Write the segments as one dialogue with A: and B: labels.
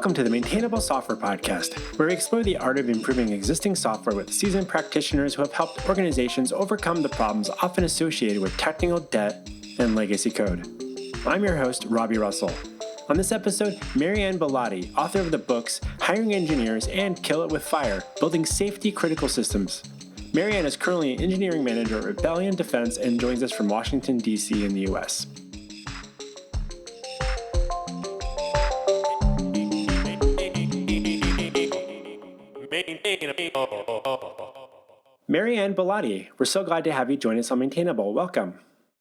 A: Welcome to the Maintainable Software Podcast, where we explore the art of improving existing software with seasoned practitioners who have helped organizations overcome the problems often associated with technical debt and legacy code. I'm your host, Robby Russell. On this episode, Marianne Bellotti, author of the books Hiring Engineers and Kill It With Fire, Building Safety-Critical Systems. Marianne is currently an engineering manager at Rebellion Defense and joins us from Washington, D.C. in the U.S. Marianne Bellotti, we're so glad to have you join us on Maintainable. Welcome.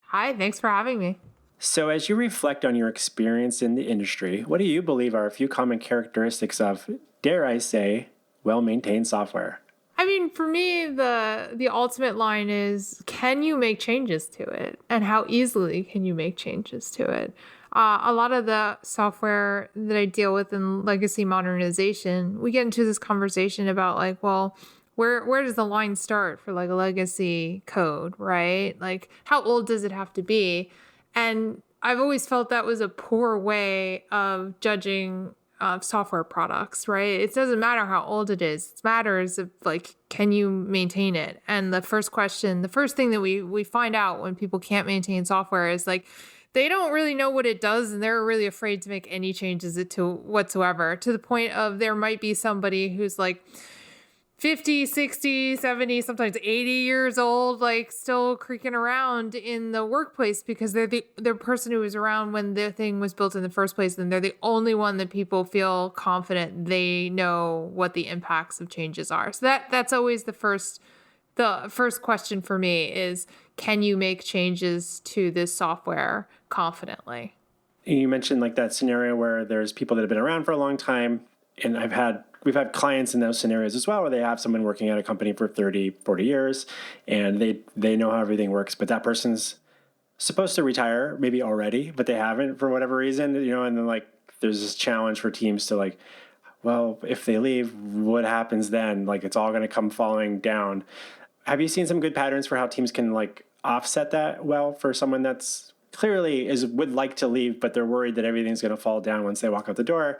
B: Hi, thanks for having me.
A: So as you reflect on your experience in the industry, what do you believe are a few common characteristics of, dare I say, well-maintained software?
B: I mean, for me, the ultimate line is, can you make changes to it? And how easily can you make changes to it? A lot of the software that I deal with in legacy modernization, we get into this conversation about like, well, where does the line start for like a legacy code, right? Like, how old does it have to be? And I've always felt that was a poor way of judging software products, right? It doesn't matter how old it is. It matters if, like, can you maintain it? And the first thing that we find out when people can't maintain software is like, they don't really know what it does, and they're really afraid to make any changes to whatsoever, to the point of there might be somebody who's like 50, 60, 70, sometimes 80 years old, like still creaking around in the workplace because they're the person who was around when the thing was built in the first place. And they're the only one that people feel confident they know what the impacts of changes are. So that's always the first question for me is, can you make changes to this software confidently?
A: You mentioned like that scenario where there's people that have been around for a long time. And we've had clients in those scenarios as well, where they have someone working at a company for 30, 40 years, and they know how everything works, but that person's supposed to retire maybe already, but they haven't for whatever reason, and then like there's this challenge for teams to like, well, if they leave, what happens then? Like it's all going to come falling down. Have you seen some good patterns for how teams can like offset that well for someone that's clearly would like to leave, but they're worried that everything's going to fall down once they walk out the door?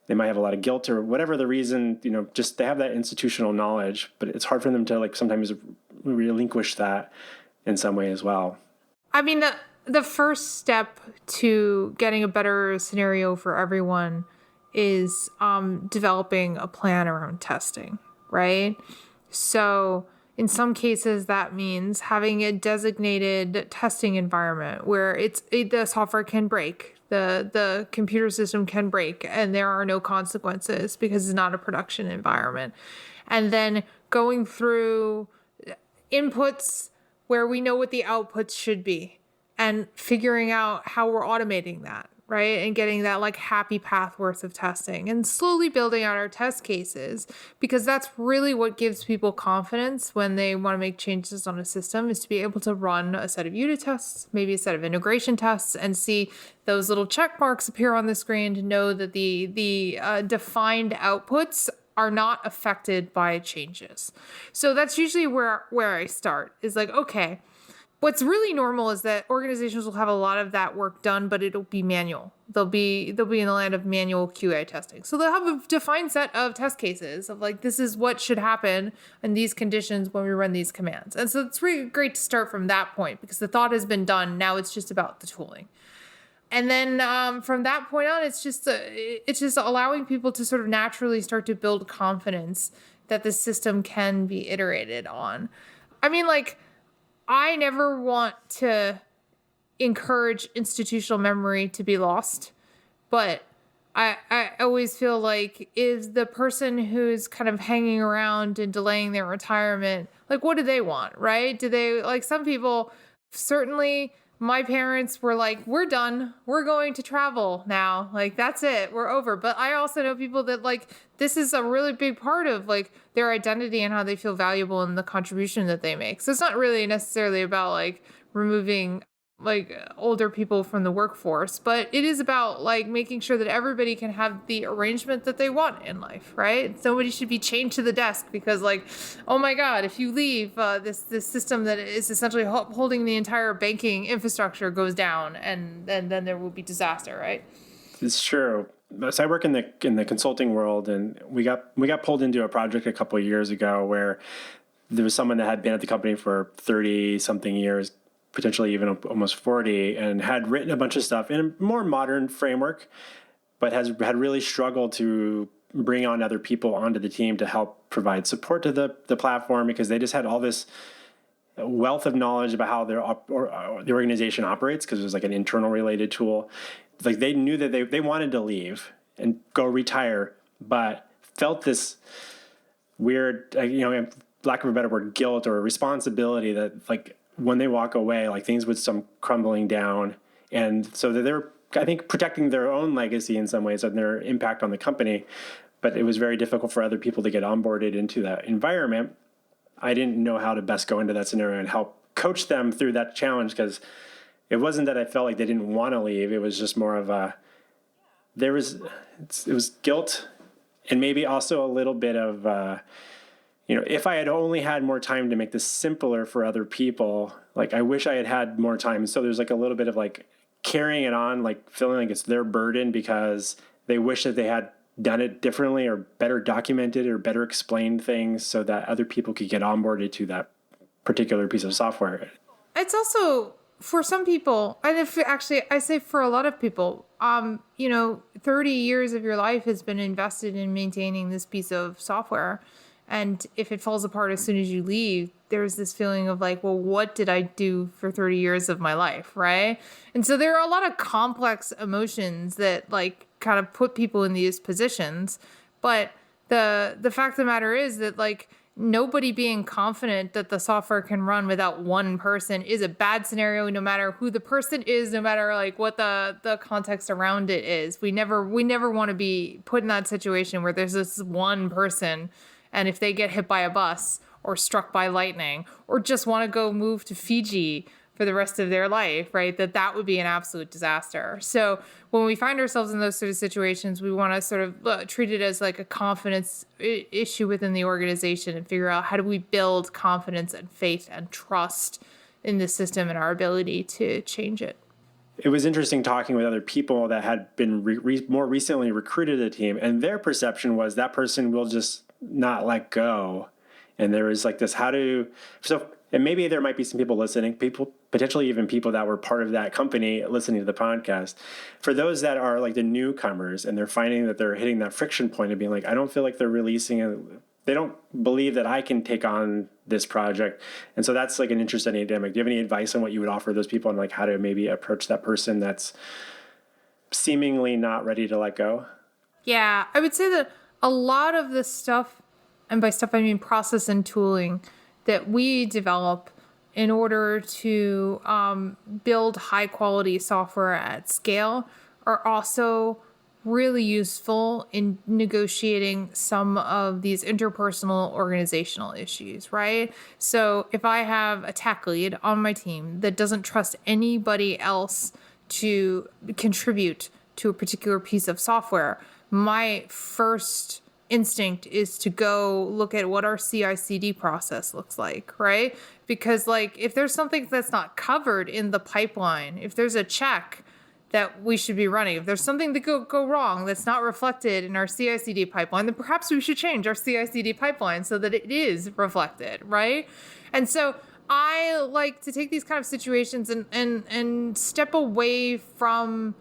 A: They might have a lot of guilt or whatever the reason, just they have that institutional knowledge, but it's hard for them to like sometimes relinquish that in some way as well.
B: I mean, the first step to getting a better scenario for everyone is developing a plan around testing, right? So in some cases, that means having a designated testing environment where the software can break. The computer system can break and there are no consequences because it's not a production environment. And then going through inputs where we know what the outputs should be and figuring out how we're automating that, right? And getting that like happy path worth of testing and slowly building out our test cases, because that's really what gives people confidence when they want to make changes on a system, is to be able to run a set of unit tests, maybe a set of integration tests, and see those little check marks appear on the screen to know that the defined outputs are not affected by changes. So that's usually where I start, is like, okay, what's really normal is that organizations will have a lot of that work done, but it'll be manual. They'll be in the land of manual QA testing. So they'll have a defined set of test cases of like, this is what should happen in these conditions when we run these commands. And so it's really great to start from that point because the thought has been done. Now it's just about the tooling. And then from that point on, it's just allowing people to sort of naturally start to build confidence that the system can be iterated on. I mean, like, I never want to encourage institutional memory to be lost, but I always feel like, is the person who's kind of hanging around and delaying their retirement, like, what do they want, right? Do they, like, some people, certainly my parents were like, we're done. We're going to travel now. Like, that's it. We're over. But I also know people that like, this is a really big part of like their identity and how they feel valuable and the contribution that they make. So it's not really necessarily about like removing like older people from the workforce, but it is about like making sure that everybody can have the arrangement that they want in life, right? Nobody should be chained to the desk because like, oh my God, if you leave, this system that is essentially holding the entire banking infrastructure goes down, and then there will be disaster, right?
A: It's true. so I work in the consulting world, and we got pulled into a project a couple of years ago where there was someone that had been at the company for 30 something years, potentially even almost 40, and had written a bunch of stuff in a more modern framework, but had really struggled to bring on other people onto the team to help provide support to the platform, because they just had all this wealth of knowledge about how the organization operates, because it was like an internal related tool. Like they knew that they wanted to leave and go retire, but felt this weird, lack of a better word, guilt or responsibility that like when they walk away, like things would come crumbling down. And so that they're, I think, protecting their own legacy in some ways and their impact on the company. But it was very difficult for other people to get onboarded into that environment. I didn't know how to best go into that scenario and help coach them through that challenge, because it wasn't that I felt like they didn't want to leave. It was just more of it was guilt, and maybe also a little bit of, if I had only had more time to make this simpler for other people, like I wish I had had more time. So there's like a little bit of like carrying it on, like feeling like it's their burden because they wish that they had done it differently or better documented or better explained things so that other people could get onboarded to that particular piece of software.
B: It's also for some people, and if actually I say for a lot of people, 30 years of your life has been invested in maintaining this piece of software. And if it falls apart as soon as you leave, there's this feeling of like, well, what did I do for 30 years of my life, right? And so there are a lot of complex emotions that like kind of put people in these positions. But the fact of the matter is that like nobody being confident that the software can run without one person is a bad scenario, no matter who the person is, no matter like what the context around it is. We never want to be put in that situation where there's this one person, and if they get hit by a bus or struck by lightning or just want to go move to Fiji for the rest of their life, right, that would be an absolute disaster. So when we find ourselves in those sort of situations, we want to sort of treat it as like a confidence issue within the organization and figure out how do we build confidence and faith and trust in the system and our ability to change it.
A: It was interesting talking with other people that had been more recently recruited to the team, and their perception was that person will just not let go. And there was like this, and maybe there might be some people listening, potentially even people that were part of that company listening to the podcast. For those that are like the newcomers and they're finding that they're hitting that friction point of being like, I don't feel like they're releasing it. They don't believe that I can take on this project. And so that's like an interesting dynamic. Do you have any advice on what you would offer those people on like how to maybe approach that person that's seemingly not ready to let go?
B: Yeah, I would say that a lot of the stuff, and by stuff I mean process and tooling, that we develop in order to build high quality software at scale are also really useful in negotiating some of these interpersonal organizational issues, right? So if I have a tech lead on my team that doesn't trust anybody else to contribute to a particular piece of software, my first instinct is to go look at what our CI/CD process looks like, right? Because like if there's something that's not covered in the pipeline, if there's a check that we should be running, if there's something that go wrong that's not reflected in our CI/CD pipeline, then perhaps we should change our CI/CD pipeline so that it is reflected, right? And so I like to take these kind of situations and step away from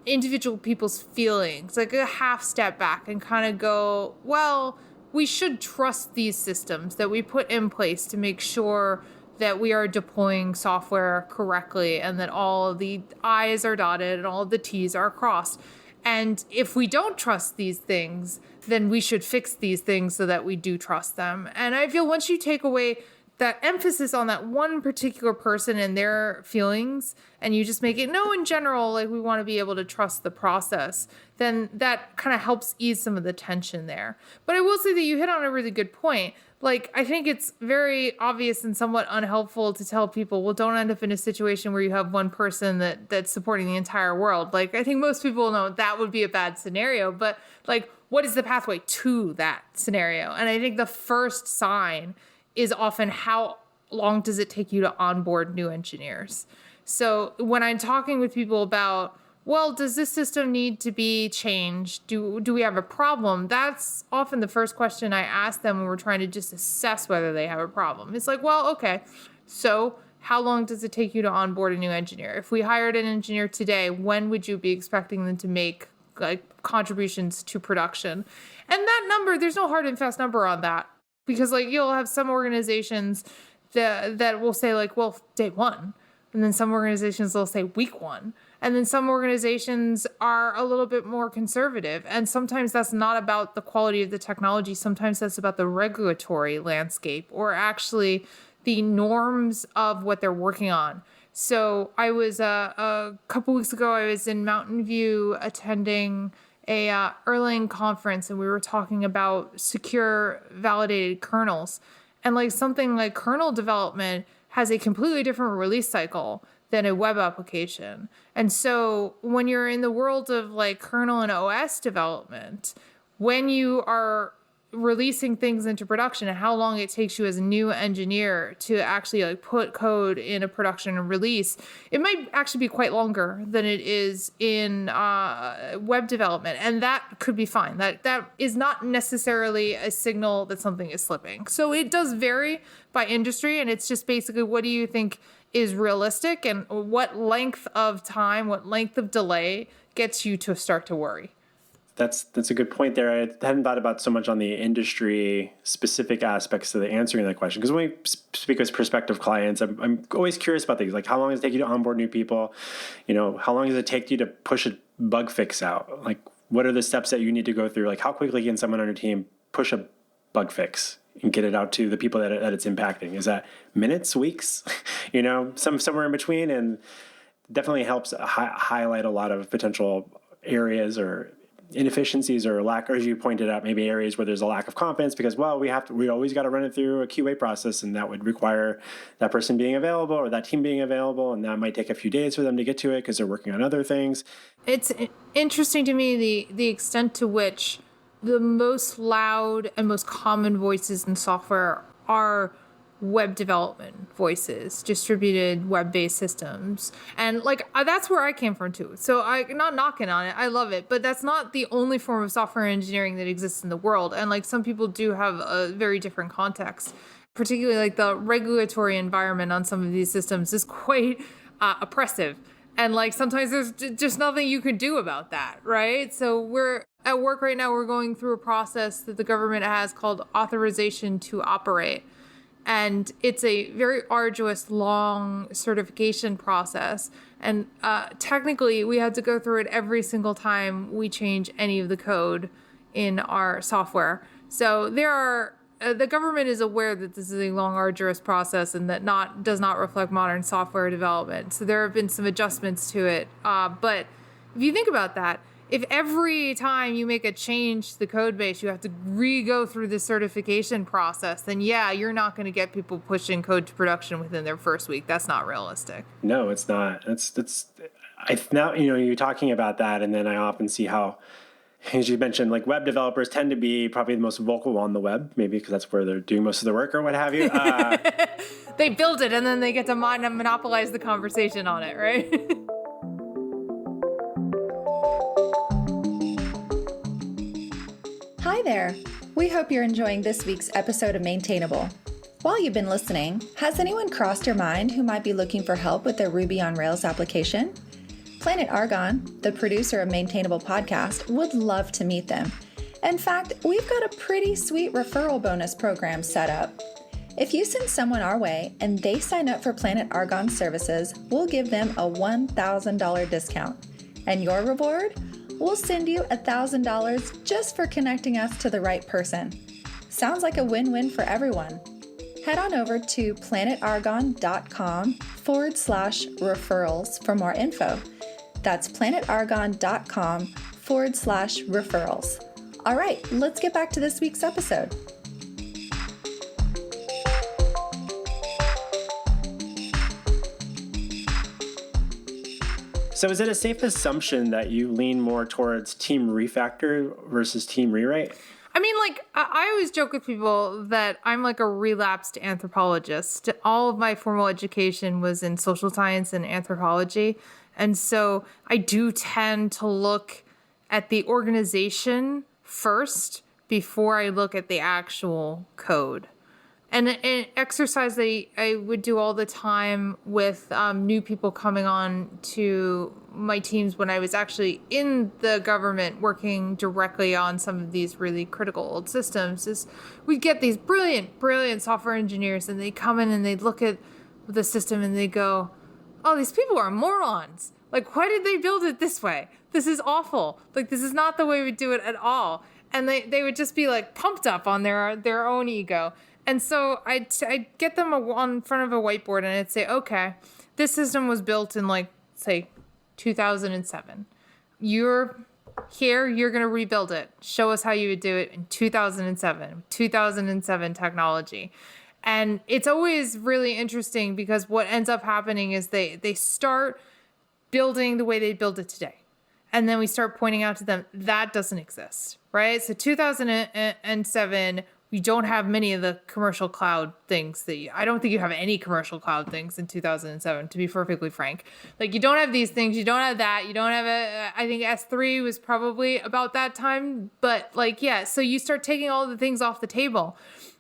B: individual people's feelings, like a half step back and kind of go, well, we should trust these systems that we put in place to make sure that we are deploying software correctly and that all the I's are dotted and all the T's are crossed. And if we don't trust these things, then we should fix these things so that we do trust them. And I feel once you take away that emphasis on that one particular person and their feelings, and you just make it, no, in general, like we want to be able to trust the process, then that kind of helps ease some of the tension there. But I will say that you hit on a really good point. Like, I think it's very obvious and somewhat unhelpful to tell people, well, don't end up in a situation where you have one person that's supporting the entire world. Like, I think most people know that would be a bad scenario, but like, what is the pathway to that scenario? And I think the first sign is often how long does it take you to onboard new engineers. So when I'm talking with people about well, does this system need to be changed? Do we have a problem? That's often the first question I ask them when we're trying to just assess whether they have a problem. It's like, well, okay, so how long does it take you to onboard a new engineer? If we hired an engineer today, when would you be expecting them to make like contributions to production? And that number, there's no hard and fast number on that, because like you'll have some organizations that will say like, well, day one. And then some organizations will say week one. And then some organizations are a little bit more conservative. And sometimes that's not about the quality of the technology. Sometimes that's about the regulatory landscape or actually the norms of what they're working on. So I was a couple weeks ago, I was in Mountain View attending a Erlang conference, and we were talking about secure validated kernels. And like something like kernel development has a completely different release cycle than a web application. And so when you're in the world of like kernel and OS development, when you are releasing things into production and how long it takes you as a new engineer to actually like put code in a production and release, it might actually be quite longer than it is in web development. And that could be fine. That is not necessarily a signal that something is slipping. So it does vary by industry, and it's just basically, what do you think is realistic and what length of time, what length of delay gets you to start to worry?
A: That's a good point there. I hadn't thought about so much on the industry specific aspects to the answering that question. Because when we speak as prospective clients, I'm always curious about things like how long does it take you to onboard new people? You know, how long does it take you to push a bug fix out? Like, what are the steps that you need to go through? Like, how quickly can someone on your team push a bug fix and get it out to the people that it's impacting? Is that minutes, weeks? You know, somewhere in between, and definitely helps highlight a lot of potential areas or inefficiencies or lack, or as you pointed out, maybe areas where there's a lack of confidence because, well, we always got to run it through a QA process, and that would require that person being available or that team being available, and that might take a few days for them to get to it because they're working on other things.
B: It's interesting to me the extent to which the most loud and most common voices in software are web development voices, distributed web-based systems. And like, that's where I came from too. So I'm not knocking on it. I love it, but that's not the only form of software engineering that exists in the world. And like, some people do have a very different context, particularly like the regulatory environment on some of these systems is quite oppressive. And like, sometimes there's just nothing you can do about that, right? So we're at work right now, we're going through a process that the government has called authorization to operate. And it's a very arduous, long certification process. And technically, we had to go through it every single time we change any of the code in our software. So the government is aware that this is a long, arduous process and that does not reflect modern software development. So there have been some adjustments to it. But if you think about that, if every time you make a change to the code base, you have to re-go through the certification process, then yeah, you're not going to get people pushing code to production within their first week. That's not realistic.
A: No, it's not. Now, you know, you're talking about that, and then I often see how, as you mentioned, like web developers tend to be probably the most vocal on the web, maybe because that's where they're doing most of the work or what have you.
B: They build it, and then they get to monopolize the conversation on it, right?
C: Hi there! We hope you're enjoying this week's episode of Maintainable. While you've been listening, has anyone crossed your mind who might be looking for help with their Ruby on Rails application? Planet Argon, the producer of Maintainable podcast, would love to meet them. In fact, we've got a pretty sweet referral bonus program set up. If you send someone our way and they sign up for Planet Argon services, we'll give them a $1,000 discount. And your reward? We'll send you $1,000 just for connecting us to the right person. Sounds like a win-win for everyone. Head on over to planetargon.com/referrals for more info. That's planetargon.com/referrals. All right, let's get back to this week's episode.
A: So is it a safe assumption that you lean more towards team refactor versus team rewrite?
B: I mean, like, I always joke with people that I'm like a relapsed anthropologist. All of my formal education was in social science and anthropology. And so I do tend to look at the organization first before I look at the actual code. And an exercise that I would do all the time with new people coming on to my teams when I was actually in the government working directly on some of these really critical old systems is we'd get these brilliant software engineers, and they come in and they look at the system and they go, oh, these people are morons. Like, why did they build it this way? This is awful. Like, this is not the way we do it at all. And they would just be like pumped up on their own ego. And so I'd get them on front of a whiteboard and I'd say, okay, this system was built in like, say, 2007. You're here, you're going to rebuild it. Show us how you would do it in 2007 technology. And it's always really interesting because what ends up happening is they start building the way they build it today. And then we start pointing out to them, that doesn't exist, right? So 2007, we don't have many of the commercial cloud things I don't think you have any commercial cloud things in 2007, to be perfectly frank. Like, you don't have these things, you don't have that, you don't have I think S3 was probably about that time, but like, yeah, so you start taking all the things off the table,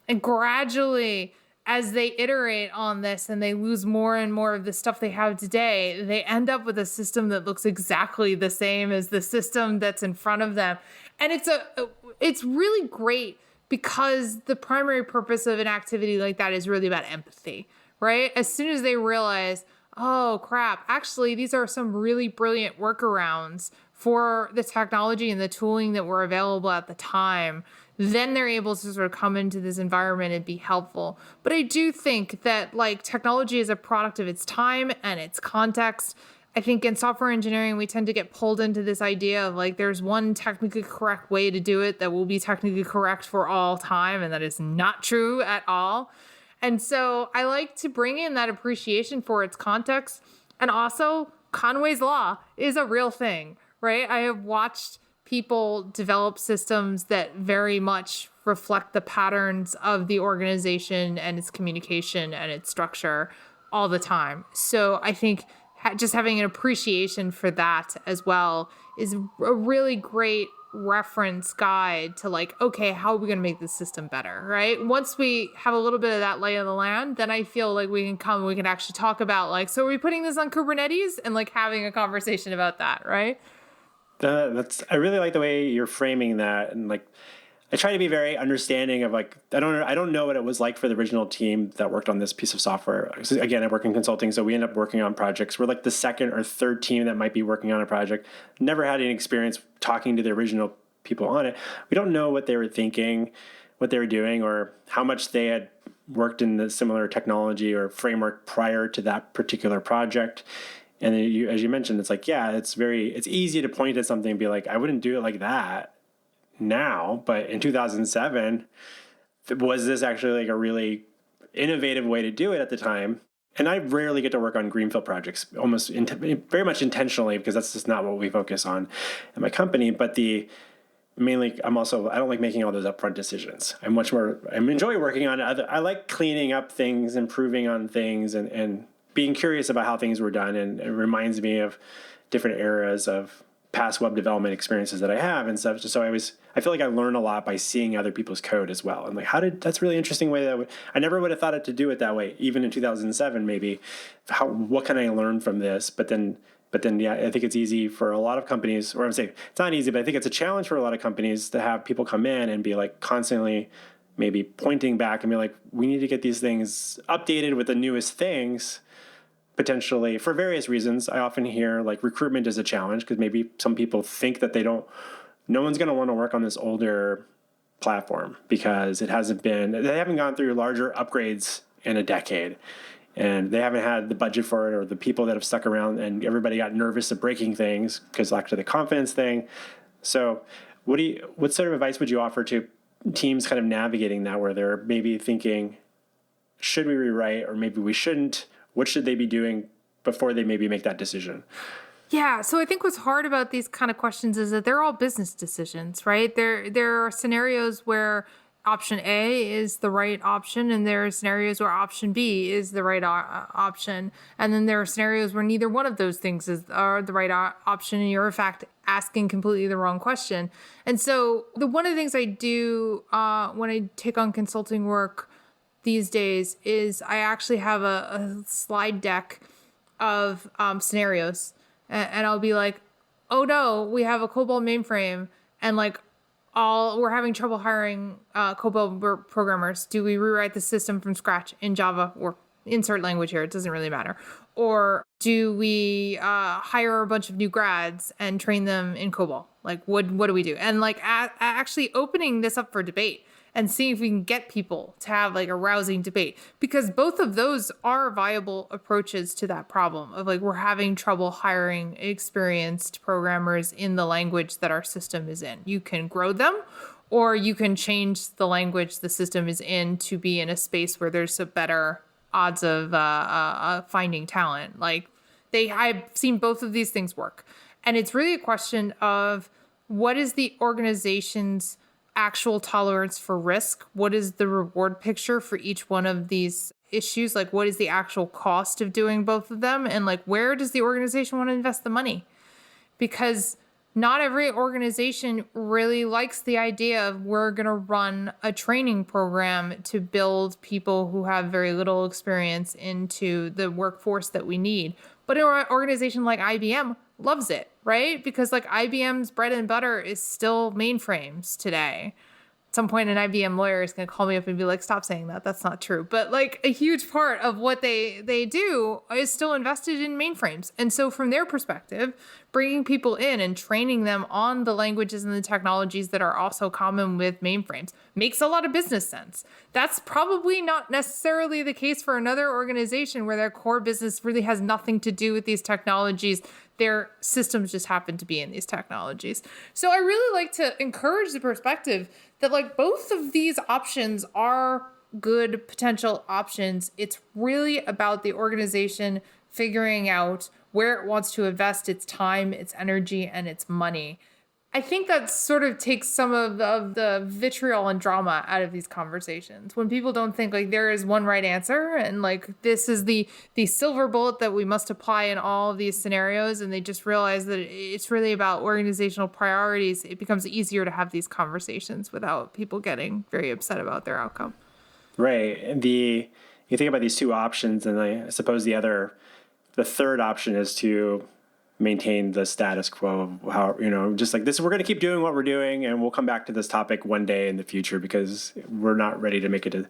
B: and gradually, as they iterate on this and they lose more and more of the stuff they have today, they end up with a system that looks exactly the same as the system that's in front of them. And it's really great, because the primary purpose of an activity like that is really about empathy, right? As soon as they realize, oh crap, actually, these are some really brilliant workarounds for the technology and the tooling that were available at the time, then they're able to sort of come into this environment and be helpful. But I do think that like technology is a product of its time and its context. I think in software engineering, we tend to get pulled into this idea of like, there's one technically correct way to do it that will be technically correct for all time. And that is not true at all. And so I like to bring in that appreciation for its context. And also, Conway's Law is a real thing, right? I have watched people develop systems that very much reflect the patterns of the organization and its communication and its structure all the time. So I think just having an appreciation for that as well is a really great reference guide to like, okay, how are we going to make this system better, right? Once we have a little bit of that lay of the land, then I feel like we can actually talk about like, so are we putting this on Kubernetes, and like having a conversation about that, right?
A: I really like the way you're framing that, and like I try to be very understanding of like I don't know what it was like for the original team that worked on this piece of software. So again, I work in consulting, so we end up working on projects. We're like the second or third team that might be working on a project. Never had any experience talking to the original people on it. We don't know what they were thinking, what they were doing, or how much they had worked in the similar technology or framework prior to that particular project. And then as you mentioned, it's like, yeah, it's easy to point at something and be like, I wouldn't do it like that now, but in 2007, was this actually like a really innovative way to do it at the time? And I rarely get to work on greenfield projects, very much intentionally, because that's just not what we focus on at my company. But mainly, I don't like making all those upfront decisions. I enjoy working on I like cleaning up things, improving on things, and being curious about how things were done. And it reminds me of different eras of past web development experiences that I have and stuff. So I feel like I learn a lot by seeing other people's code as well. And like, that's a really interesting way I never would have thought it to do it that way, even in 2007, maybe. What can I learn from this? But then, yeah, I think it's easy for a lot of companies, or I'm saying it's not easy, but I think it's a challenge for a lot of companies to have people come in and be like constantly maybe pointing back and be like, we need to get these things updated with the newest things. Potentially, for various reasons. I often hear like recruitment is a challenge because maybe some people think that no one's going to want to work on this older platform because they haven't gone through larger upgrades in a decade, and they haven't had the budget for it, or the people that have stuck around, and everybody got nervous of breaking things because actually the confidence thing. So what sort of advice would you offer to teams kind of navigating that, where they're maybe thinking, should we rewrite, or maybe we shouldn't? What should they be doing before they maybe make that decision?
B: Yeah, so I think what's hard about these kind of questions is that they're all business decisions, right? There are scenarios where option A is the right option, and there are scenarios where option B is the right option. And then there are scenarios where neither one of those things are the right option, and you're in fact asking completely the wrong question. And so one of the things I do when I take on consulting work these days is I actually have a slide deck of scenarios, and I'll be like, oh no, we have a COBOL mainframe, and like we're having trouble hiring COBOL programmers. Do we rewrite the system from scratch in Java, or insert language here? It doesn't really matter. Or do we hire a bunch of new grads and train them in COBOL? Like, what do we do? And like actually opening this up for debate and seeing if we can get people to have like a rousing debate, because both of those are viable approaches to that problem of like, we're having trouble hiring experienced programmers in the language that our system is in. You can grow them, or you can change the language the system is in to be in a space where there's a better odds of finding talent. Like I've seen both of these things work. And it's really a question of what is the organization's actual tolerance for risk? What is the reward picture for each one of these issues? Like, what is the actual cost of doing both of them? And like, where does the organization want to invest the money? Because not every organization really likes the idea of we're going to run a training program to build people who have very little experience into the workforce that we need. But an organization like IBM loves it, right? Because like IBM's bread and butter is still mainframes today. At some point, an IBM lawyer is going to call me up and be like, stop saying that. That's not true. But like a huge part of what they do is still invested in mainframes. And so from their perspective, bringing people in and training them on the languages and the technologies that are also common with mainframes makes a lot of business sense. That's probably not necessarily the case for another organization where their core business really has nothing to do with these technologies. Their systems just happen to be in these technologies. So I really like to encourage the perspective that like both of these options are good potential options. It's really about the organization figuring out where it wants to invest its time, its energy, and its money. I think that sort of takes some of the vitriol and drama out of these conversations. When people don't think like there is one right answer and like this is the silver bullet that we must apply in all of these scenarios, and they just realize that it's really about organizational priorities, it becomes easier to have these conversations without people getting very upset about their outcome.
A: Right. You think about these two options, and I suppose the third option is to maintain the status quo of how, just like this, we're going to keep doing what we're doing, and we'll come back to this topic one day in the future because we're not ready to make a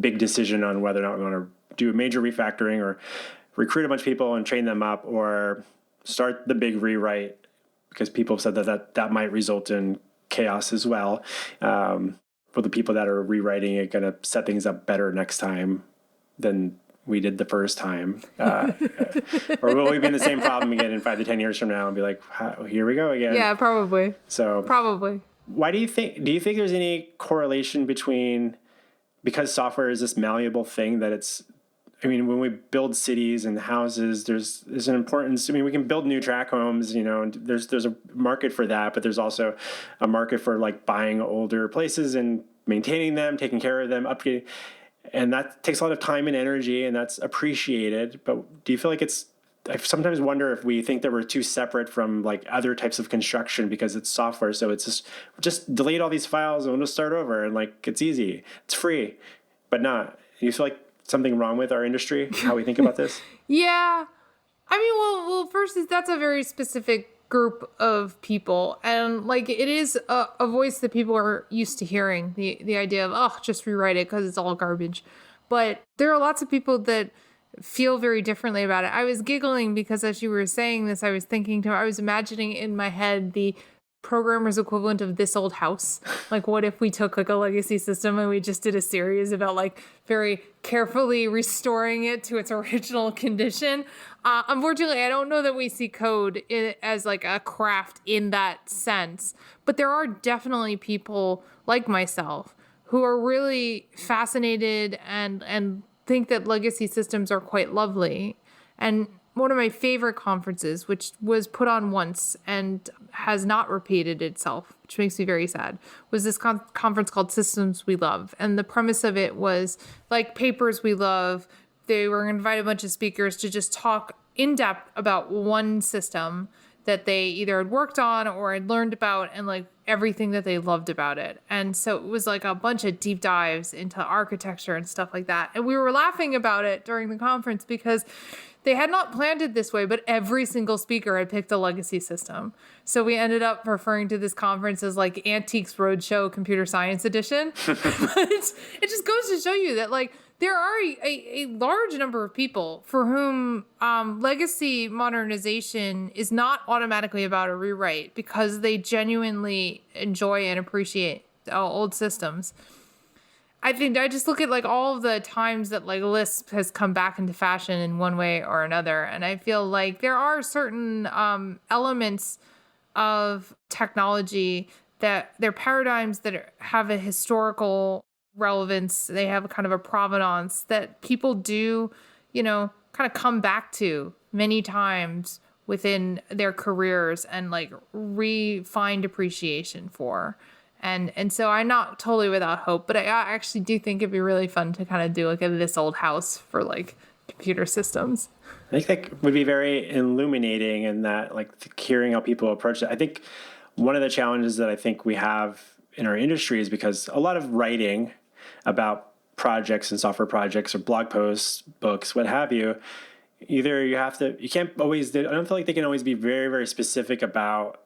A: big decision on whether or not we want to do a major refactoring or recruit a bunch of people and train them up, or start the big rewrite, because people have said that might result in chaos as well. For the people that are rewriting it, going to set things up better next time than we did the first time, or will we be in the same problem again in 5 to 10 years from now and be like, here we go again?
B: Yeah, probably.
A: So
B: probably.
A: Why do you think there's any correlation between, because software is this malleable thing that it's, when we build cities and houses, there's an importance. We can build new track homes, and there's a market for that, but there's also a market for like buying older places and maintaining them, taking care of them, updating. And that takes a lot of time and energy, and that's appreciated. But do you feel like I sometimes wonder if we think that we're too separate from like other types of construction because it's software. So it's just delete all these files and we'll just start over, and like, it's easy, it's free, but not. Do you feel like something wrong with our industry, how we think about this?
B: Yeah. Well, first that's a very specific group of people, and like it is a voice that people are used to hearing, the idea of just rewrite it because it's all garbage. But there are lots of people that feel very differently about it. I was giggling because as you were saying this, I was imagining in my head the programmer's equivalent of This Old House. Like, what if we took like a legacy system and we just did a series about like very carefully restoring it to its original condition? Unfortunately, I don't know that we see code as like a craft in that sense, but there are definitely people like myself who are really fascinated and think that legacy systems are quite lovely. And one of my favorite conferences, which was put on once and has not repeated itself, which makes me very sad, was this conference called Systems We Love. And the premise of it was like Papers We Love. They were going to invite a bunch of speakers to just talk in depth about one system that they either had worked on or had learned about, and like everything that they loved about it. And so it was like a bunch of deep dives into architecture and stuff like that. And we were laughing about it during the conference because they had not planned it this way, but every single speaker had picked a legacy system. So we ended up referring to this conference as like Antiques Roadshow Computer Science Edition. But it just goes to show you that like there are a large number of people for whom legacy modernization is not automatically about a rewrite because they genuinely enjoy and appreciate old systems. I think I just look at like all of the times that like Lisp has come back into fashion in one way or another. And I feel like there are certain elements of technology that they're paradigms that have a historical relevance. They have a kind of a provenance that people do, you know, kind of come back to many times within their careers and like refined appreciation for. And so I'm not totally without hope, but I actually do think it'd be really fun to kind of do like a This Old House for like computer systems.
A: I think that would be very illuminating, and that like hearing how people approach it. I think one of the challenges that I think we have in our industry is because a lot of writing about projects and software projects or blog posts, books, what have you, either you can't always, I don't feel like they can always be very, very specific about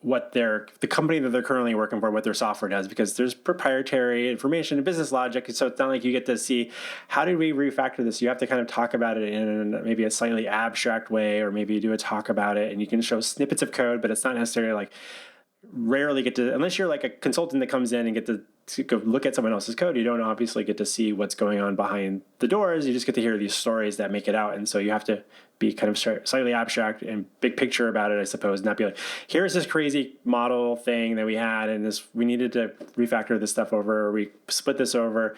A: what the company that they're currently working for, what their software does, because there's proprietary information and business logic. So it's not like you get to see, how did we refactor this? You have to kind of talk about it in maybe a slightly abstract way, or maybe do a talk about it, and you can show snippets of code, but it's not necessarily like, rarely get to, unless you're like a consultant that comes in and get to go look at someone else's code, you don't obviously get to see what's going on behind the doors. You just get to hear these stories that make it out. And so you have to be kind of slightly abstract and big picture about it, I suppose, not be like, here's this crazy model thing that we had, and we needed to refactor this stuff over, or we split this over.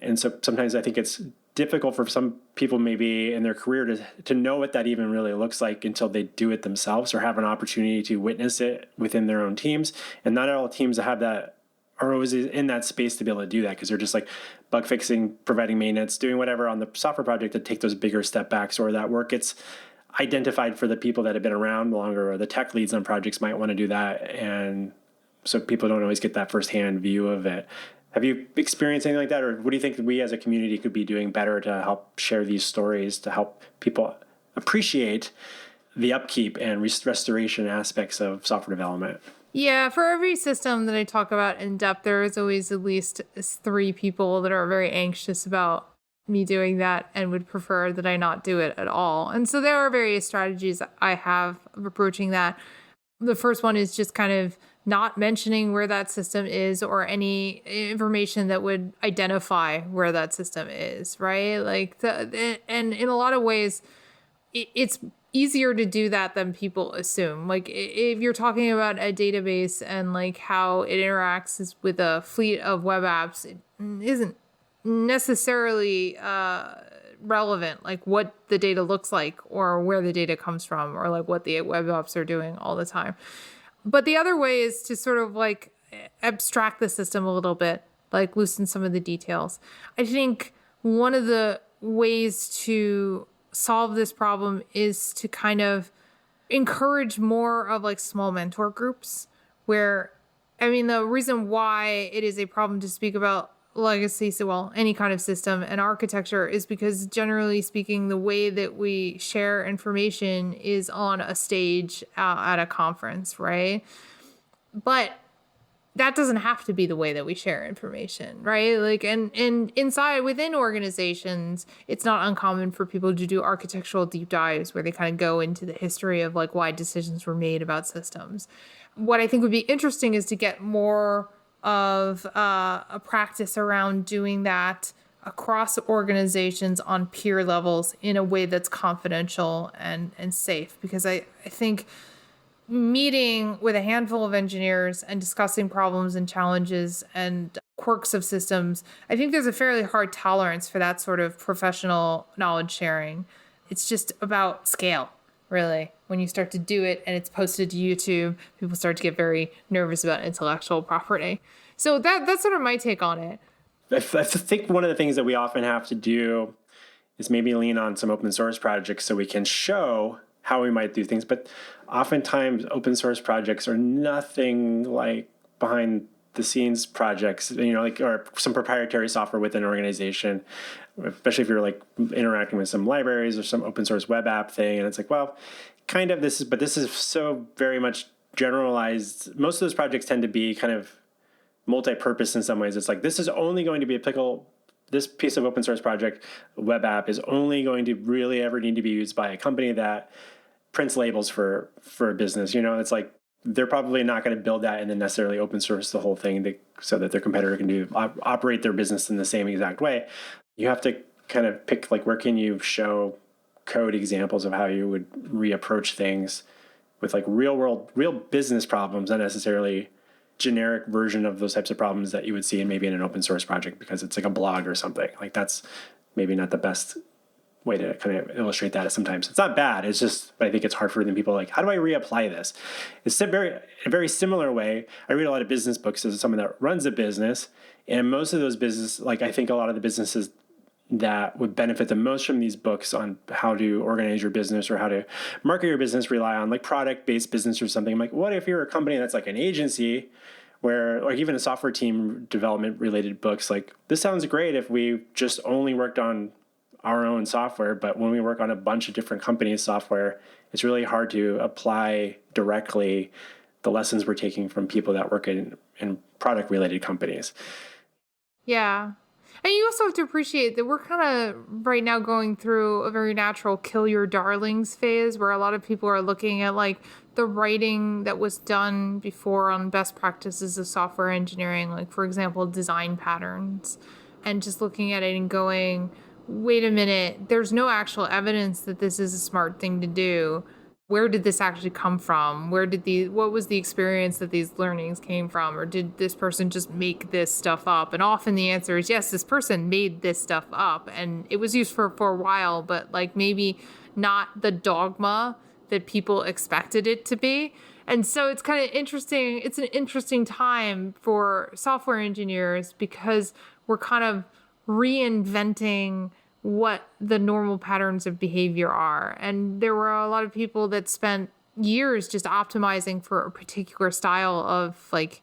A: And so sometimes I think it's difficult for some people maybe in their career to know what that even really looks like until they do it themselves or have an opportunity to witness it within their own teams. And not all teams that have that are always in that space to be able to do that, because they're just like bug fixing, providing maintenance, doing whatever on the software project to take those bigger step backs, or that work gets identified for the people that have been around longer, or the tech leads on projects might want to do that. And so people don't always get that firsthand view of it. Have you experienced anything like that? Or what do you think we as a community could be doing better to help share these stories, to help people appreciate the upkeep and restoration aspects of software development?
B: Yeah, for every system that I talk about in depth, there is always at least 3 people that are very anxious about me doing that and would prefer that I not do it at all. And so there are various strategies I have of approaching that. The first one is just kind of not mentioning where that system is or any information that would identify where that system is, right? Like, and in a lot of ways, it's easier to do that than people assume. Like, if you're talking about a database and like how it interacts with a fleet of web apps, it isn't necessarily relevant, like what the data looks like or where the data comes from or like what the web apps are doing all the time. But the other way is to sort of like abstract the system a little bit, like loosen some of the details. I think one of the ways to solve this problem is to kind of encourage more of like small mentor groups where, I mean, the reason why it is a problem to speak about legacy, so well, any kind of system and architecture is because generally speaking, the way that we share information is on a stage at a conference, right? But that doesn't have to be the way that we share information, right? Like, and inside within organizations, it's not uncommon for people to do architectural deep dives where they kind of go into the history of like why decisions were made about systems. What I think would be interesting is to get more of a practice around doing that across organizations on peer levels in a way that's confidential and safe. Because I think meeting with a handful of engineers and discussing problems and challenges and quirks of systems, I think there's a fairly hard tolerance for that sort of professional knowledge sharing. It's just about scale, really. When you start to do it and it's posted to YouTube, people start to get very nervous about intellectual property. So that's sort of my take on it.
A: I think one of the things that we often have to do is maybe lean on some open source projects so we can show how we might do things. But oftentimes open source projects are nothing like behind the scenes projects, or some proprietary software within an organization, especially if you're like interacting with some libraries or some open source web app thing. And it's like, well, kind of this is so very much generalized. Most of those projects tend to be kind of multi-purpose in some ways. It's like, this is only going to be applicable. This piece of open source project web app is only going to really ever need to be used by a company that prints labels for a business. It's like, they're probably not going to build that and then necessarily open source the whole thing so that their competitor can operate their business in the same exact way. You have to kind of pick, like, where can you show code examples of how you would reapproach things with like real business problems, not necessarily generic version of those types of problems that you would see maybe in an open source project because it's like a blog or something. Like, that's maybe not the best way to kind of illustrate that. Sometimes it's not bad. It's just, but I think it's hard for people like, how do I reapply this? It's a very similar way. I read a lot of business books as someone that runs a business, and most of those business, like, I think a lot of the businesses that would benefit the most from these books on how to organize your business or how to market your business rely on like product-based business or something. I'm like, what if you're a company that's like an agency where, or even a software team development related books, like, this sounds great if we just only worked on our own software, but when we work on a bunch of different companies' software, it's really hard to apply directly the lessons we're taking from people that work in product related companies.
B: Yeah. And you also have to appreciate that we're kind of right now going through a very natural kill your darlings phase where a lot of people are looking at like the writing that was done before on best practices of software engineering, like, for example, design patterns, and just looking at it and going, wait a minute, there's no actual evidence that this is a smart thing to do. Where did this actually come from? What was the experience that these learnings came from? Or did this person just make this stuff up? And often the answer is yes, this person made this stuff up and it was used for a while, but like maybe not the dogma that people expected it to be. And so it's kind of interesting. It's an interesting time for software engineers because we're kind of reinventing what the normal patterns of behavior are. And there were a lot of people that spent years just optimizing for a particular style of like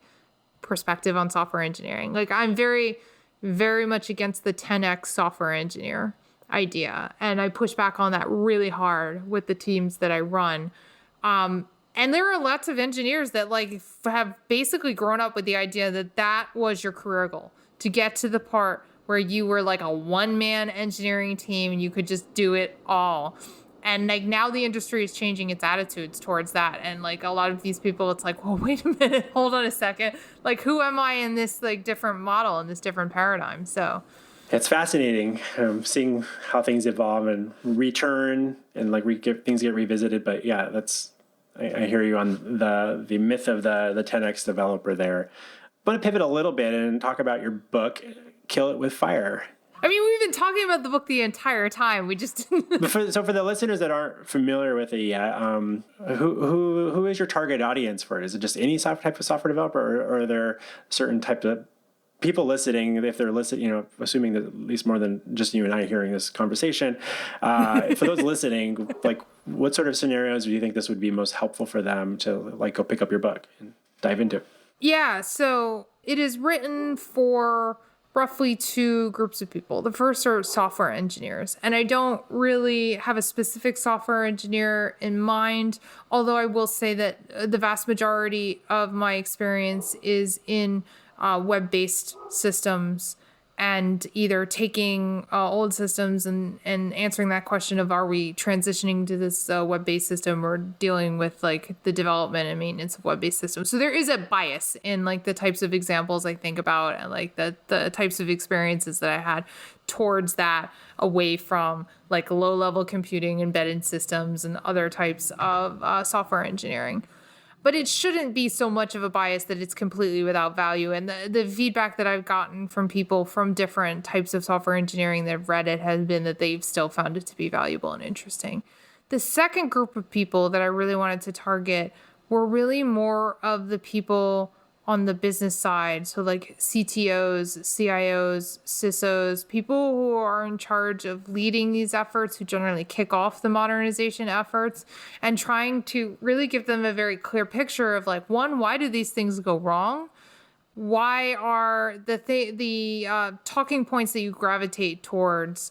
B: perspective on software engineering. Like, I'm very, very much against the 10x software engineer idea. And I push back on that really hard with the teams that I run. And there are lots of engineers that like have basically grown up with the idea that that was your career goal, to get to the part where you were like a one-man engineering team and you could just do it all. And like now the industry is changing its attitudes towards that. And like a lot of these people, it's like, well, wait a minute, hold on a second. Like, who am I in this like different model, in this different paradigm? So
A: it's fascinating seeing how things evolve and return and like things get revisited. But yeah, I hear you on the myth of the 10x developer there. I want to pivot a little bit and talk about your book, Kill It With Fire.
B: I mean, we've been talking about the book the entire time. We just
A: So for the listeners that aren't familiar with it yet, who is your target audience for it? Is it just any type of software developer, or are there certain types of people listening? If they're listening, assuming that at least more than just you and I hearing this conversation, for those listening, like, what sort of scenarios do you think this would be most helpful for them to like go pick up your book and dive into?
B: Yeah, so it is written for roughly two groups of people. The first are software engineers, and I don't really have a specific software engineer in mind, although I will say that the vast majority of my experience is in web-based systems and either taking old systems and answering that question of, are we transitioning to this web-based system, or dealing with like the development and maintenance of web-based systems. So there is a bias in like the types of examples I think about and like the types of experiences that I had towards that, away from like low-level computing, embedded systems, and other types of software engineering. but it shouldn't be so much of a bias that it's completely without value. And the feedback that I've gotten from people from different types of software engineering that have read it has been that they've still found it to be valuable and interesting. The second group of people that I really wanted to target were really more of the people on the business side. So like CTOs, CIOs, CISOs, people who are in charge of leading these efforts, who generally kick off the modernization efforts, and trying to really give them a very clear picture of like, one, why do these things go wrong? Why are the talking points that you gravitate towards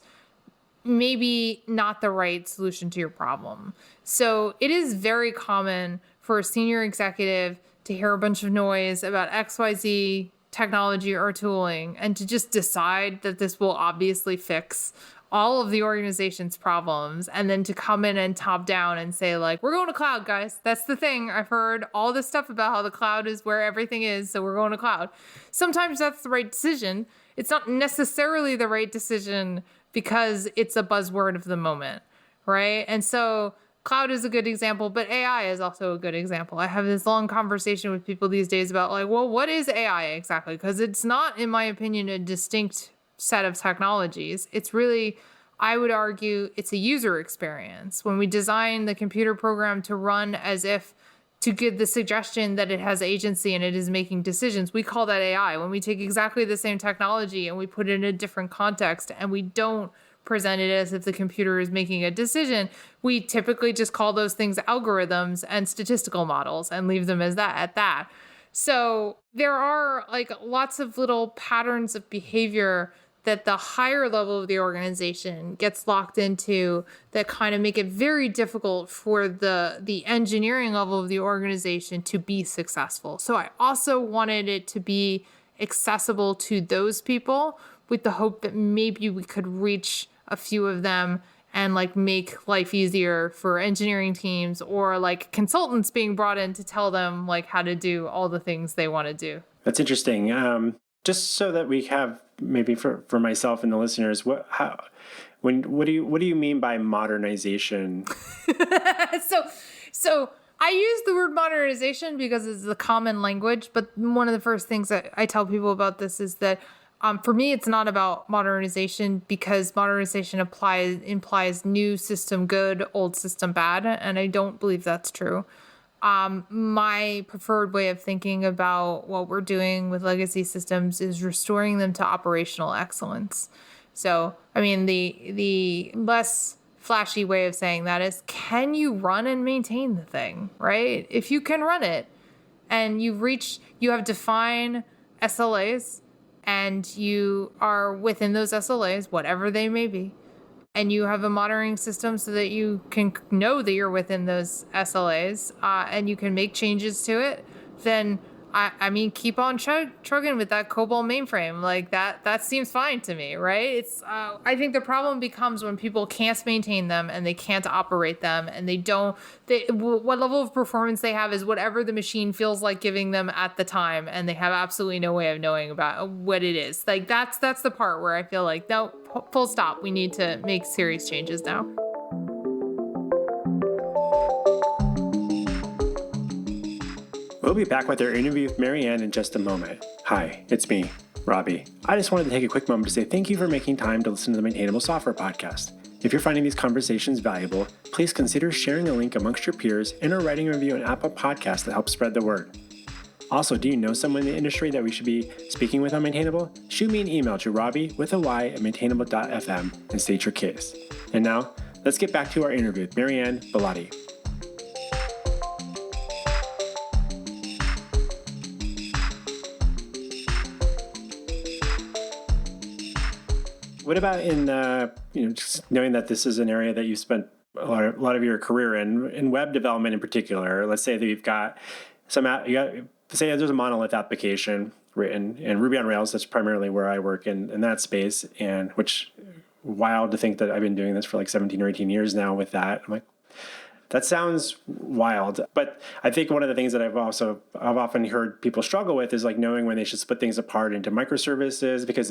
B: maybe not the right solution to your problem? So it is very common for a senior executive to hear a bunch of noise about XYZ technology or tooling and to just decide that this will obviously fix all of the organization's problems, and then to come in and top down and say like, we're going to cloud, guys. That's the thing. I've heard all this stuff about how the cloud is where everything is, so we're going to cloud. Sometimes that's the right decision. It's not necessarily the right decision because it's a buzzword of the moment, right? And so cloud is a good example, but AI is also a good example. I have this long conversation with people these days about like, well, what is AI exactly? Because it's not, in my opinion, a distinct set of technologies. It's really, I would argue, it's a user experience. When we design the computer program to run as if to give the suggestion that it has agency and it is making decisions, we call that AI. When we take exactly the same technology and we put it in a different context and we don't present it as if the computer is making a decision, we typically just call those things algorithms and statistical models and leave them as that at that. So there are like lots of little patterns of behavior that the higher level of the organization gets locked into that kind of make it very difficult for the engineering level of the organization to be successful. So I also wanted it to be accessible to those people with the hope that maybe we could reach a few of them and like make life easier for engineering teams or like consultants being brought in to tell them like how to do all the things they want to do.
A: That's interesting. Just so that we have maybe for myself and the listeners, what do you mean by modernization?
B: So I use the word modernization because it's the common language, but one of the first things that I tell people about this is that for me, it's not about modernization because modernization implies new system good, old system bad, and I don't believe that's true. My preferred way of thinking about what we're doing with legacy systems is restoring them to operational excellence. So, I mean, the less flashy way of saying that is, can you run and maintain the thing, right? If you can run it and you have defined SLAs, and you are within those SLAs, whatever they may be, and you have a monitoring system so that you can know that you're within those SLAs, and you can make changes to it, then I mean, keep on chugging with that COBOL mainframe. Like that seems fine to me, right? It's I think the problem becomes when people can't maintain them and they can't operate them and what level of performance they have is whatever the machine feels like giving them at the time, and they have absolutely no way of knowing about what it is. Like that's the part where I feel like, no, full stop. We need to make serious changes now.
A: We'll be back with our interview with Marianne in just a moment. Hi, it's me, Robby. I just wanted to take a quick moment to say thank you for making time to listen to the Maintainable Software Podcast. If you're finding these conversations valuable, please consider sharing a link amongst your peers and or writing a review on Apple Podcasts to help spread the word. Also, do you know someone in the industry that we should be speaking with on Maintainable? Shoot me an email to robby@maintainable.fm and state your case. And now, let's get back to our interview with Marianne Bellotti. What about in just knowing that this is an area that you spent a lot of your career in web development in particular? Let's say that you've got say there's a monolith application written in Ruby on Rails. That's primarily where I work in that space, and which wild to think that I've been doing this for like 17 or 18 years now with that. I'm like, that sounds wild. But I think one of the things that I've often heard people struggle with is like knowing when they should split things apart into microservices, because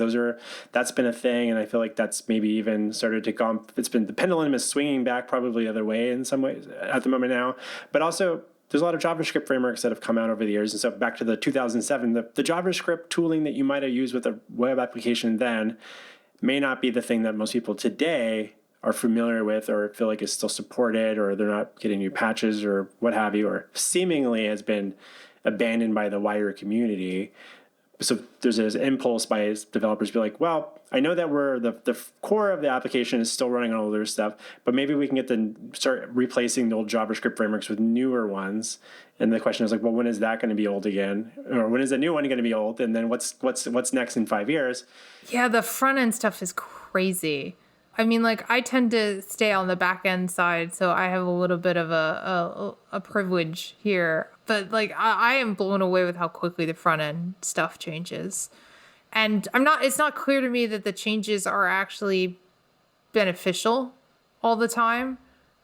A: that's been a thing. And I feel like that's maybe even started to the pendulum is swinging back probably the other way in some ways at the moment now. But also there's a lot of JavaScript frameworks that have come out over the years. And so back to the 2007, the JavaScript tooling that you might have used with a web application then may not be the thing that most people today are familiar with or feel like is still supported, or they're not getting new patches or what have you, or seemingly has been abandoned by the wider community. So there's this impulse by developers to be like, well, I know that the core of the application is still running on older stuff, but maybe we can start replacing the old JavaScript frameworks with newer ones. And the question is like, well, when is that going to be old again? Or when is the new one going to be old? And then what's next in 5 years?
B: Yeah, the front end stuff is crazy. I mean, like, I tend to stay on the back end side, so I have a little bit of a privilege here. But like, I am blown away with how quickly the front end stuff changes. And it's not clear to me that the changes are actually beneficial all the time.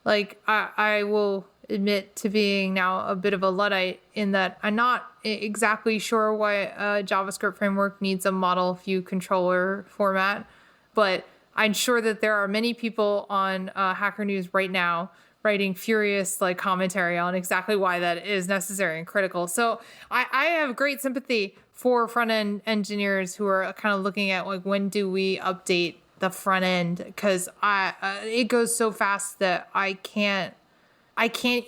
B: Like, I will admit to being now a bit of a Luddite in that I'm not exactly sure why a JavaScript framework needs a model view controller format, but I'm sure that there are many people on Hacker News right now writing furious like commentary on exactly why that is necessary and critical. So I have great sympathy for front end engineers who are kind of looking at like, when do we update the front end? Because it goes so fast that I can't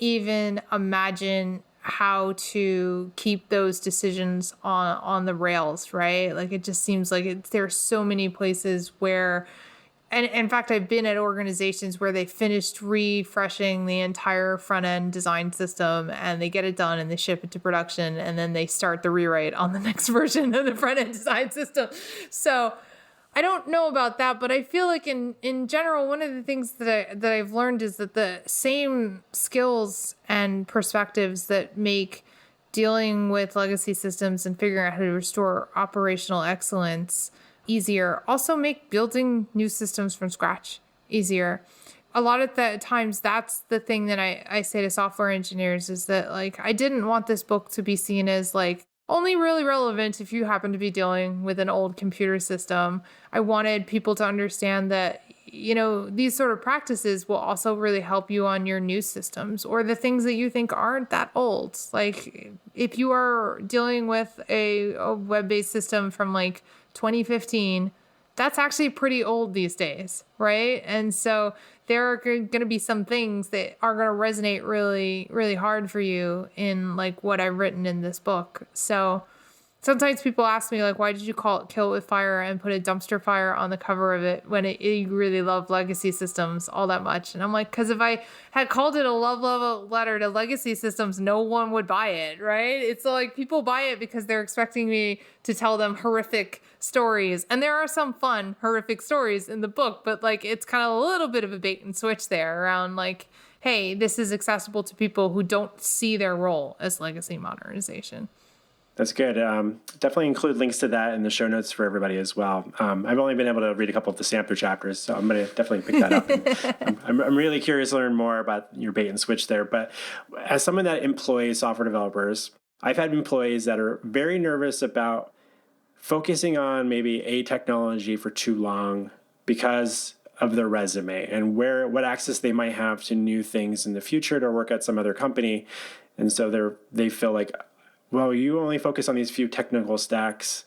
B: even imagine how to keep those decisions on the rails, right? Like, it just seems like there are so many places where. And in fact, I've been at organizations where they finished refreshing the entire front end design system and they get it done and they ship it to production and then they start the rewrite on the next version of the front end design system. So I don't know about that, but I feel like in general, one of the things that I've learned is that the same skills and perspectives that make dealing with legacy systems and figuring out how to restore operational excellence easier also make building new systems from scratch easier. A lot of the times that's the thing that I say to software engineers is that, like, I didn't want this book to be seen as like only really relevant if you happen to be dealing with an old computer system. I wanted people to understand that, you know, these sort of practices will also really help you on your new systems or the things that you think aren't that old. Like, if you are dealing with a web-based system from like 2015, that's actually pretty old these days, right? And so there are going to be some things that are going to resonate really, really hard for you in like what I've written in this book. So sometimes people ask me, like, why did you call it Kill It With Fire and put a dumpster fire on the cover of it when you really love legacy systems all that much? And I'm like, because if I had called it a love letter to legacy systems, no one would buy it, right? It's like people buy it because they're expecting me to tell them horrific stories. And there are some fun, horrific stories in the book, but like, it's kind of a little bit of a bait and switch there around like, hey, this is accessible to people who don't see their role as legacy modernization.
A: That's good. Definitely include links to that in the show notes for everybody as well. I've only been able to read a couple of the sampler chapters, so I'm going to definitely pick that up. I'm really curious to learn more about your bait and switch there. But as someone that employs software developers, I've had employees that are very nervous about focusing on maybe a technology for too long because of their resume and what access they might have to new things in the future to work at some other company. And so they feel like, well, you only focus on these few technical stacks.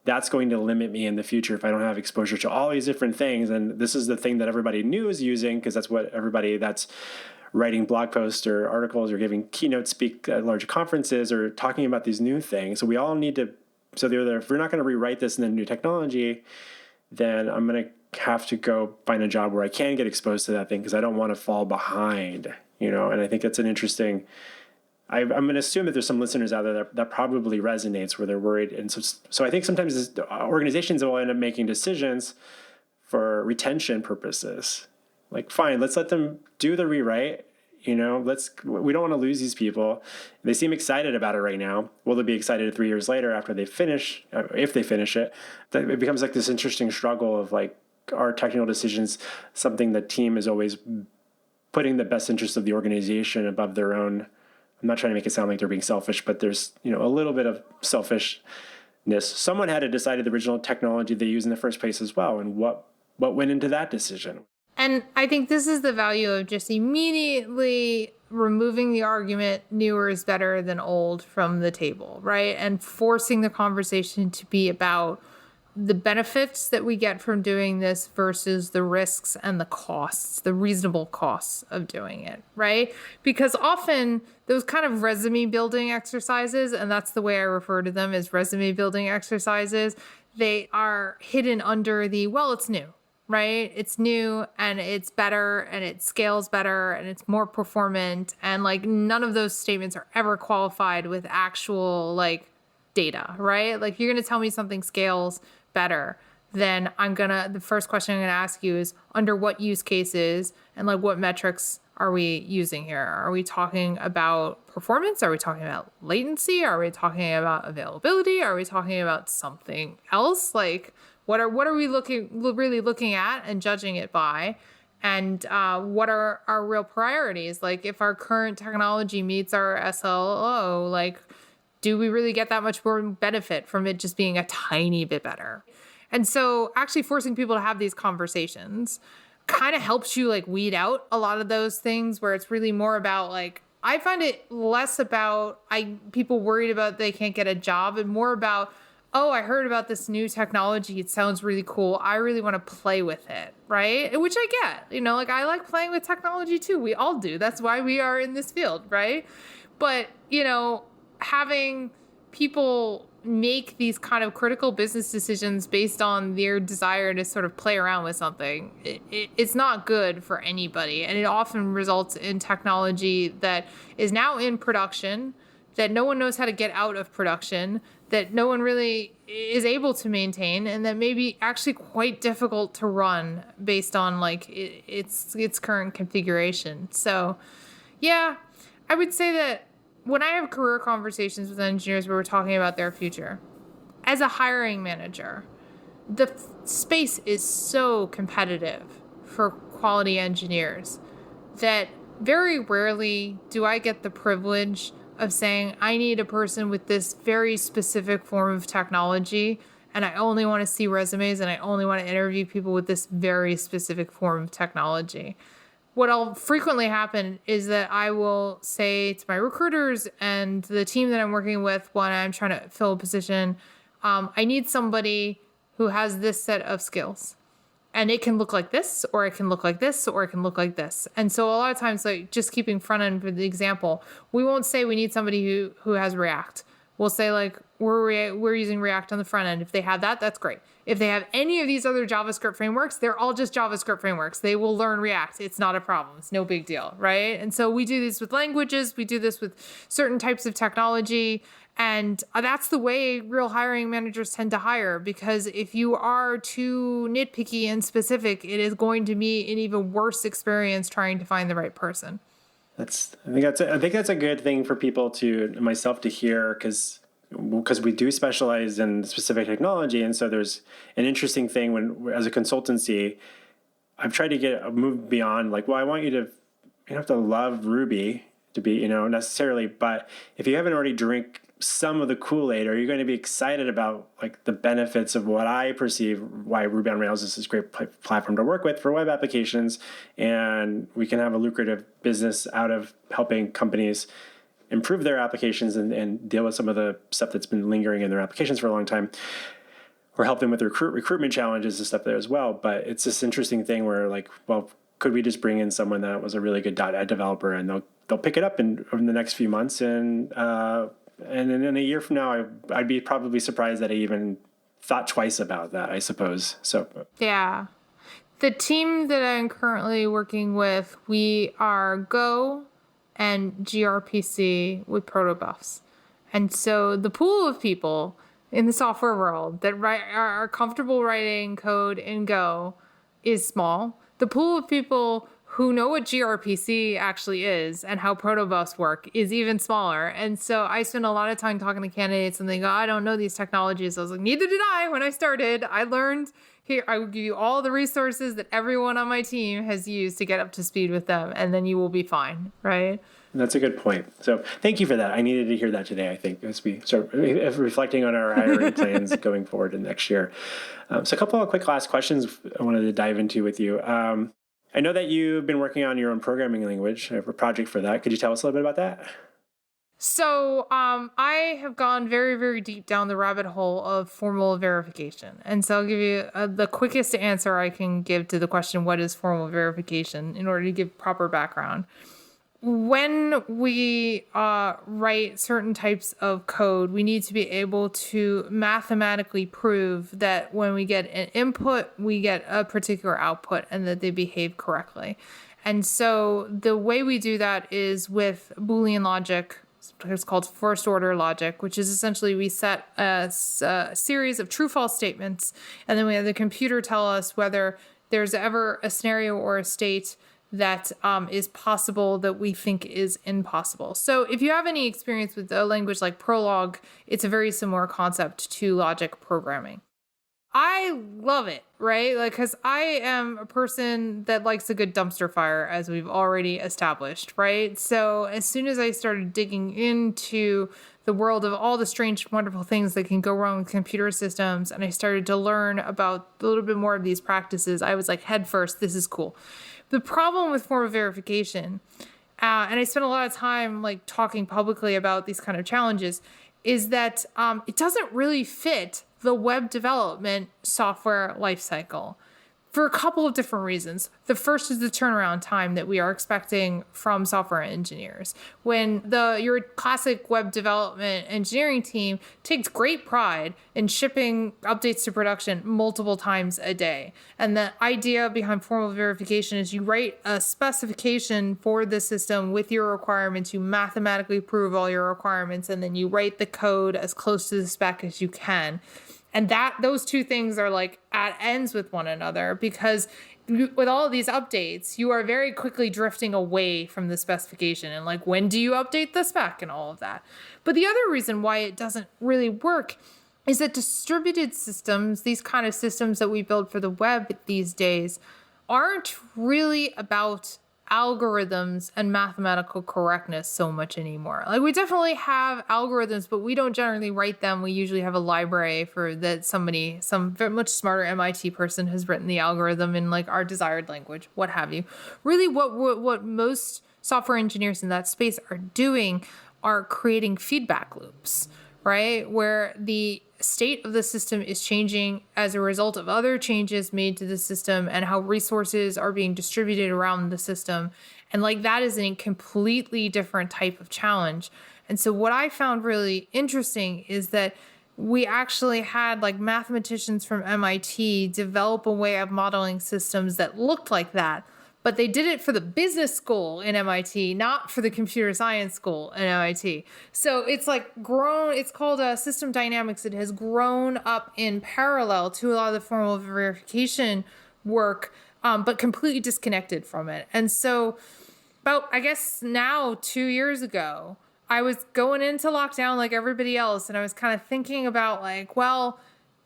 A: That's going to limit me in the future if I don't have exposure to all these different things. And this is the thing that everybody new is using because that's what everybody that's writing blog posts or articles or giving keynote speak at large conferences or talking about these new things. So we all need to, if we're not going to rewrite this in the new technology, then I'm going to have to go find a job where I can get exposed to that thing because I don't want to fall behind, and I think that's an interesting, I'm going to assume that there's some listeners out there that probably resonates where they're worried. And so I think sometimes organizations will end up making decisions for retention purposes. Like, fine, let's let them do the rewrite. We don't want to lose these people. They seem excited about it right now. Will they be excited 3 years later after they finish, if they finish it? That it becomes like this interesting struggle of like, are technical decisions something the team is always putting the best interest of the organization above their own. I'm not trying to make it sound like they're being selfish, but there's, a little bit of selfishness. Someone had to decide the original technology they use in the first place as well. And what went into that decision?
B: And I think this is the value of just immediately removing the argument, newer is better than old, from the table, right? And forcing the conversation to be about the benefits that we get from doing this versus the risks and the costs, the reasonable costs of doing it, right? Because often those kind of resume building exercises, and that's the way I refer to them, as resume building exercises, they are hidden under the, well, it's new, right? It's new and it's better and it scales better and it's more performant. And like none of those statements are ever qualified with actual like data, right? Like you're going to tell me something scales better, then the first question I'm going to ask you is under what use cases and like what metrics are we using here? Are we talking about performance? Are we talking about latency? Are we talking about availability? Are we talking about something else? Like what are we really looking at and judging it by? And what are our real priorities? Like if our current technology meets our SLO, like do we really get that much more benefit from it just being a tiny bit better? And so actually forcing people to have these conversations kind of helps you like weed out a lot of those things where it's really more about like, I find it less about people worried about they can't get a job and more about, oh, I heard about this new technology. It sounds really cool. I really want to play with it, right? Which I get, like I like playing with technology too. We all do. That's why we are in this field, right? But, having people make these kind of critical business decisions based on their desire to sort of play around with something, it's not good for anybody. And it often results in technology that is now in production, that no one knows how to get out of production, that no one really is able to maintain, and that may be actually quite difficult to run based on like its current configuration. So yeah, I would say that when I have career conversations with engineers where we're talking about their future, as a hiring manager, the space is so competitive for quality engineers that very rarely do I get the privilege of saying, I need a person with this very specific form of technology, and I only want to see resumes and I only want to interview people with this very specific form of technology. What'll frequently happen is that I will say to my recruiters and the team that I'm working with when I'm trying to fill a position, I need somebody who has this set of skills. And it can look like this, or it can look like this, or it can look like this. And so a lot of times, like just keeping front end for the example, we won't say we need somebody who has React. We'll say like we're using React on the front end. If they have that, that's great. If they have any of these other JavaScript frameworks, they're all just JavaScript frameworks. They will learn React. It's not a problem. It's no big deal, right? And so we do this with languages. We do this with certain types of technology. And that's the way real hiring managers tend to hire, because if you are too nitpicky and specific, it is going to be an even worse experience trying to find the right person.
A: I think that's a good thing for people myself to hear, because we do specialize in specific technology. And so there's an interesting thing when, as a consultancy, I've tried to move beyond like, well, I want you don't have to love Ruby to be, necessarily, but if you haven't already drank some of the Kool-Aid, are you going to be excited about like the benefits of what I perceive why Ruby on Rails is this great platform to work with for web applications, and we can have a lucrative business out of helping companies improve their applications and deal with some of the stuff that's been lingering in their applications for a long time, or help them with their recruitment challenges and stuff there as well. But it's this interesting thing where like, well, could we just bring in someone that was a really good .NET developer and they'll pick it up in the next few months, and then in a year from now, I'd be probably surprised that I even thought twice about that, I suppose. So
B: yeah. The team that I'm currently working with, we are Go and gRPC with protobufs. And so the pool of people in the software world that are comfortable writing code in Go is small. The pool of people who know what gRPC actually is and how protobufs work is even smaller. And so I spend a lot of time talking to candidates and they go, I don't know these technologies. I was like, neither did I when I started. I learned here, I will give you all the resources that everyone on my team has used to get up to speed with them, and then you will be fine, right?
A: That's a good point. So thank you for that. I needed to hear that today, I think, as we start reflecting on our hiring plans going forward in next year. So a couple of quick last questions I wanted to dive into with you. I know that you've been working on your own programming language, a project for that. Could you tell us a little bit about that?
B: So I have gone very, very deep down the rabbit hole of formal verification. And so I'll give you the quickest answer I can give to the question, what is formal verification, in order to give proper background. When we write certain types of code, we need to be able to mathematically prove that when we get an input, we get a particular output and that they behave correctly. And so the way we do that is with Boolean logic. It's called first order logic, which is essentially we set a series of true-false statements, and then we have the computer tell us whether there's ever a scenario or a state that is possible that we think is impossible. So if you have any experience with a language like Prolog, it's a very similar concept to logic programming. I love it, right? Like, because I am a person that likes a good dumpster fire, as we've already established, right? So as soon as I started digging into the world of all the strange, wonderful things that can go wrong with computer systems, and I started to learn about a little bit more of these practices, I was like, head first, this is cool. The problem with formal verification, and I spent a lot of time like talking publicly about these kind of challenges, is that it doesn't really fit the web development software lifecycle for a couple of different reasons. The first is the turnaround time that we are expecting from software engineers. When your classic web development engineering team takes great pride in shipping updates to production multiple times a day. And the idea behind formal verification is you write a specification for the system with your requirements, you mathematically prove all your requirements, and then you write the code as close to the spec as you can. And those two things are like at ends with one another, because with all of these updates, you are very quickly drifting away from the specification. And like, when do you update the spec and all of that? But the other reason why it doesn't really work is that distributed systems, these kind of systems that we build for the web these days, aren't really about algorithms and mathematical correctness so much anymore. Like, we definitely have algorithms, but we don't generally write them. We usually have a library for that some very much smarter MIT person has written the algorithm in like our desired language, what have you. Really what most software engineers in that space are doing are creating feedback loops, right? Where the state of the system is changing as a result of other changes made to the system and how resources are being distributed around the system. And like, that is a completely different type of challenge. And so what I found really interesting is that we actually had like mathematicians from MIT develop a way of modeling systems that looked like that. But they did it for the business school in MIT, not for the computer science school in MIT. So it's like grown, it's called system dynamics. It has grown up in parallel to a lot of the formal verification work, but completely disconnected from it. And so about, I guess now 2 years ago, I was going into lockdown like everybody else. And I was kind of thinking about like, well,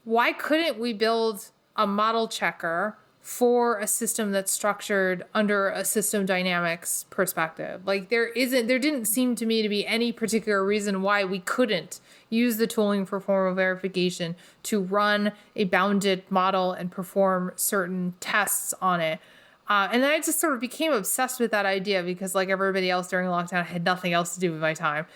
B: why couldn't we build a model checker for a system that's structured under a system dynamics perspective? Like, there didn't seem to me to be any particular reason why we couldn't use the tooling for formal verification to run a bounded model and perform certain tests on it. And then I just sort of became obsessed with that idea because, like everybody else during lockdown, I had nothing else to do with my time.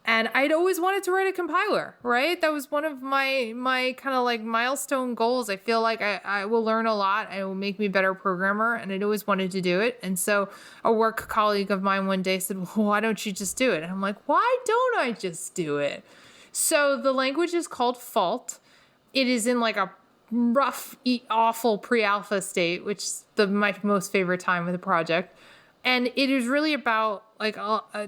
B: And I'd always wanted to write a compiler, right? That was one of my kind of like milestone goals. I feel like I will learn a lot. It will make me a better programmer. And I'd always wanted to do it. And so a work colleague of mine one day said, well, why don't you just do it? And I'm like, why don't I just do it? So the language is called Fault. It is in like a rough, awful pre-alpha state, which is my most favorite time of the project. And it is really about like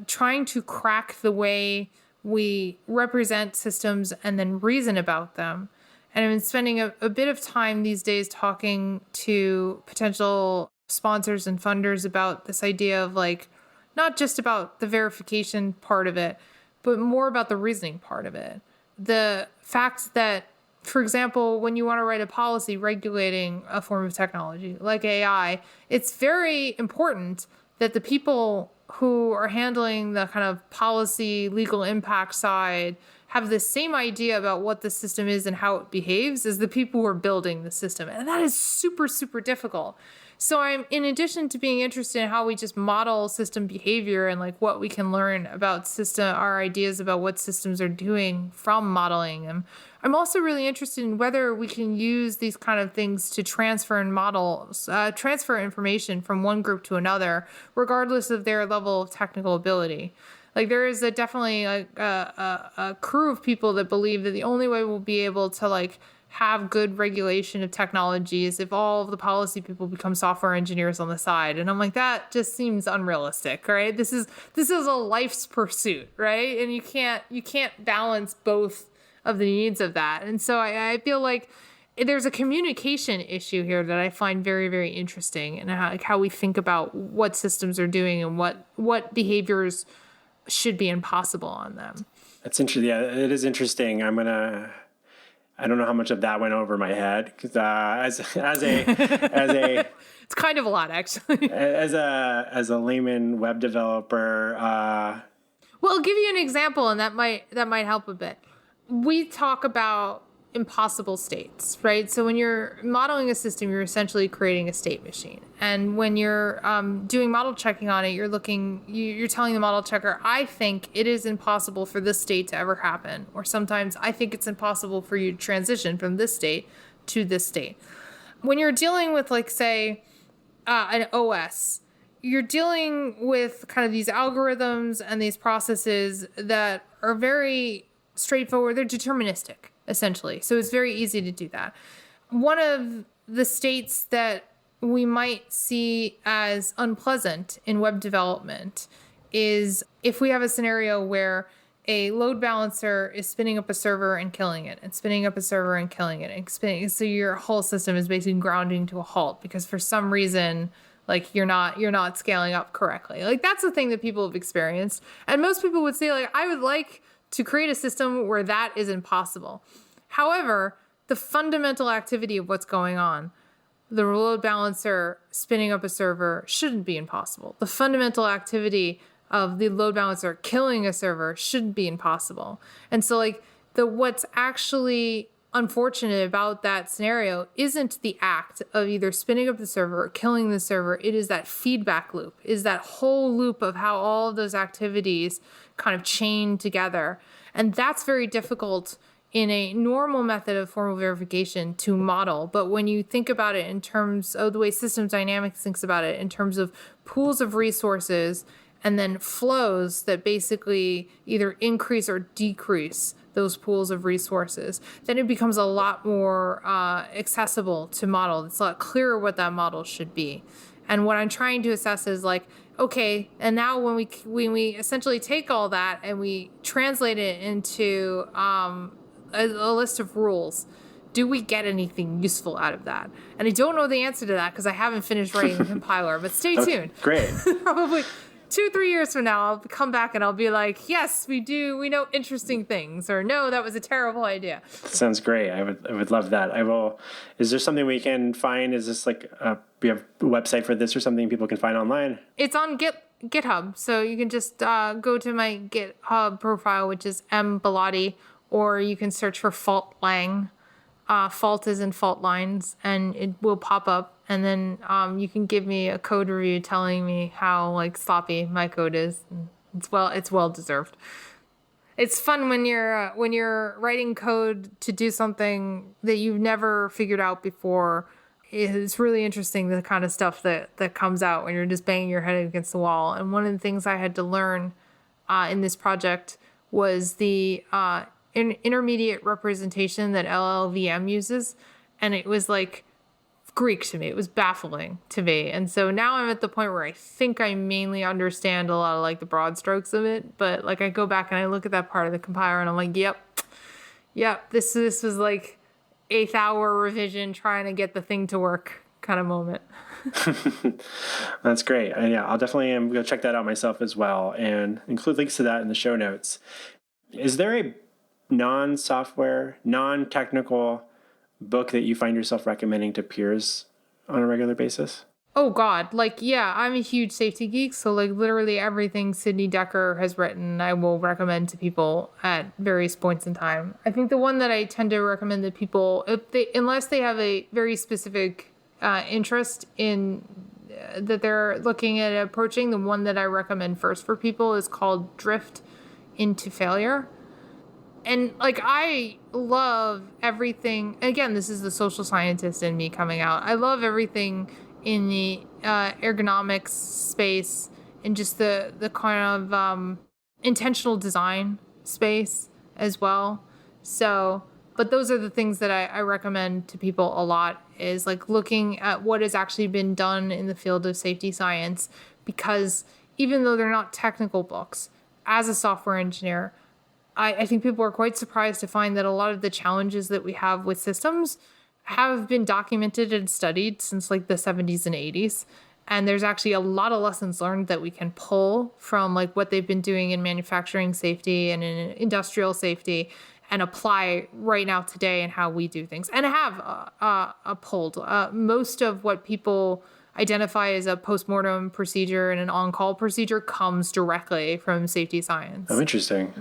B: trying to crack the way we represent systems and then reason about them. And I've been spending a bit of time these days talking to potential sponsors and funders about this idea of like, not just about the verification part of it, but more about the reasoning part of it. The fact that, for example, when you want to write a policy regulating a form of technology like AI, it's very important that the people who are handling the kind of policy, legal impact side have the same idea about what the system is and how it behaves as the people who are building the system. And that is super, super difficult. So I'm, in addition to being interested in how we just model system behavior and like what we can learn about our ideas about what systems are doing from modeling them, I'm also really interested in whether we can use these kind of things to transfer information from one group to another, regardless of their level of technical ability. Like there is definitely a crew of people that believe that the only way we'll be able to like have good regulation of technology is if all of the policy people become software engineers on the side. And I'm like, that just seems unrealistic, right? This is a life's pursuit, right? And you can't balance both of the needs of that. And so I feel like there's a communication issue here that I find very, very interesting, and how we think about what systems are doing and what behaviors should be impossible on them.
A: That's interesting. Yeah, it is interesting. I don't know how much of that went over my head because as a
B: it's kind of a lot, actually.
A: as a layman web developer.
B: Well, I'll give you an example, and that might help a bit. We talk about impossible states, right? So when you're modeling a system, you're essentially creating a state machine. And when you're doing model checking on it, you're telling the model checker, I think it is impossible for this state to ever happen. Or sometimes I think it's impossible for you to transition from this state to this state. When you're dealing with, like, say, an OS, you're dealing with kind of these algorithms and these processes that are very straightforward. They're deterministic, essentially. So it's very easy to do that. One of the states that we might see as unpleasant in web development is if we have a scenario where a load balancer is spinning up a server and killing it, and spinning up a server and killing it, and spinning. So your whole system is basically grounding to a halt because for some reason, like you're not scaling up correctly. Like that's the thing that people have experienced. And most people would say, like, I would like to create a system where that is impossible. However, the fundamental activity of what's going on, the load balancer spinning up a server, shouldn't be impossible. The fundamental activity of the load balancer killing a server shouldn't be impossible. And so like what's actually unfortunate about that scenario isn't the act of either spinning up the server or killing the server. It is that feedback loop, is that whole loop of how all of those activities kind of chain together. And that's very difficult in a normal method of formal verification to model. But when you think about it in terms of the way systems dynamics thinks about it, in terms of pools of resources and then flows that basically either increase or decrease those pools of resources, then it becomes a lot more accessible to model. It's a lot clearer what that model should be. And what I'm trying to assess is like, okay, and now when we essentially take all that and we translate it into a list of rules, do we get anything useful out of that? And I don't know the answer to that because I haven't finished writing the compiler, but stay tuned.
A: Great.
B: Probably 2-3 years from now, I'll come back and I'll be like, yes, we know interesting things, or no, that was a terrible idea.
A: Sounds great. I would love that. I will. Is there something we can find? Is this like we have a website for this or something people can find online?
B: It's on GitHub, so you can just go to my GitHub profile, which is Bellotti, or you can search for fault lang. Fault is in fault lines, and it will pop up. And then you can give me a code review telling me how like sloppy my code is. It's well deserved. It's fun when you're writing code to do something that you've never figured out before. It's really interesting, the kind of stuff that comes out when you're just banging your head against the wall. And one of the things I had to learn in this project was the intermediate representation that LLVM uses, and it was like Greek to me. It was baffling to me. And so now I'm at the point where I think I mainly understand a lot of like the broad strokes of it, but like I go back and I look at that part of the compiler and I'm like, yep, this was like 8th hour revision trying to get the thing to work kind of moment.
A: That's great. Yeah, I'll definitely go check that out myself as well and include links to that in the show notes. Is there a non-software, non-technical book that you find yourself recommending to peers on a regular basis?
B: Oh God, like, yeah, I'm a huge safety geek. So like literally everything Sidney Dekker has written, I will recommend to people at various points in time. I think the one that I tend to recommend to people, unless they have a very specific interest in that they're looking at approaching. The one that I recommend first for people is called Drift into Failure. And like, I love everything. Again, this is the social scientist in me coming out. I love everything in the ergonomics space and just the kind of intentional design space as well. So, but those are the things that I recommend to people a lot, is like looking at what has actually been done in the field of safety science, because even though they're not technical books, as a software engineer, I think people are quite surprised to find that a lot of the challenges that we have with systems have been documented and studied since like the 70s and 80s. And there's actually a lot of lessons learned that we can pull from like what they've been doing in manufacturing safety and in industrial safety and apply right now today in how we do things. And have pulled most of what people identify as a postmortem procedure and an on-call procedure comes directly from safety science.
A: Oh, interesting.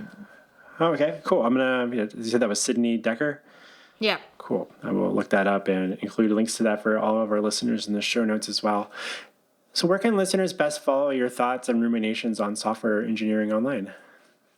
A: Oh, okay, cool. I'm gonna. You said that was Sydney Decker.
B: Yeah.
A: Cool. I will look that up and include links to that for all of our listeners in the show notes as well. So, where can listeners best follow your thoughts and ruminations on software engineering online?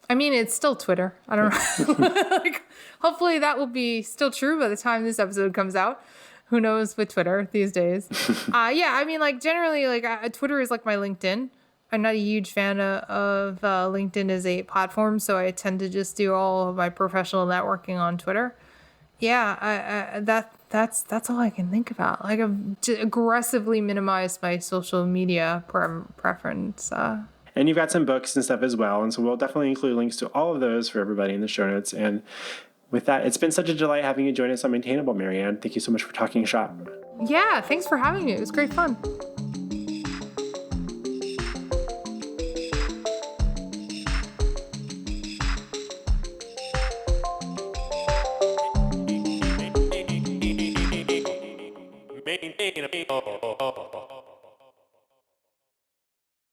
B: I mean, it's still Twitter. I don't know. Like, hopefully that will be still true by the time this episode comes out. Who knows with Twitter these days? Yeah, I mean, like, generally, like, Twitter is like my LinkedIn. I'm not a huge fan of LinkedIn as a platform, so I tend to just do all of my professional networking on Twitter. Yeah, that's all I can think about. Like, I've aggressively minimized my social media preference.
A: And you've got some books and stuff as well, and so we'll definitely include links to all of those for everybody in the show notes. And with that, it's been such a delight having you join us on Maintainable, Marianne. Thank you so much for talking shop.
B: Yeah, thanks for having me. It was great fun.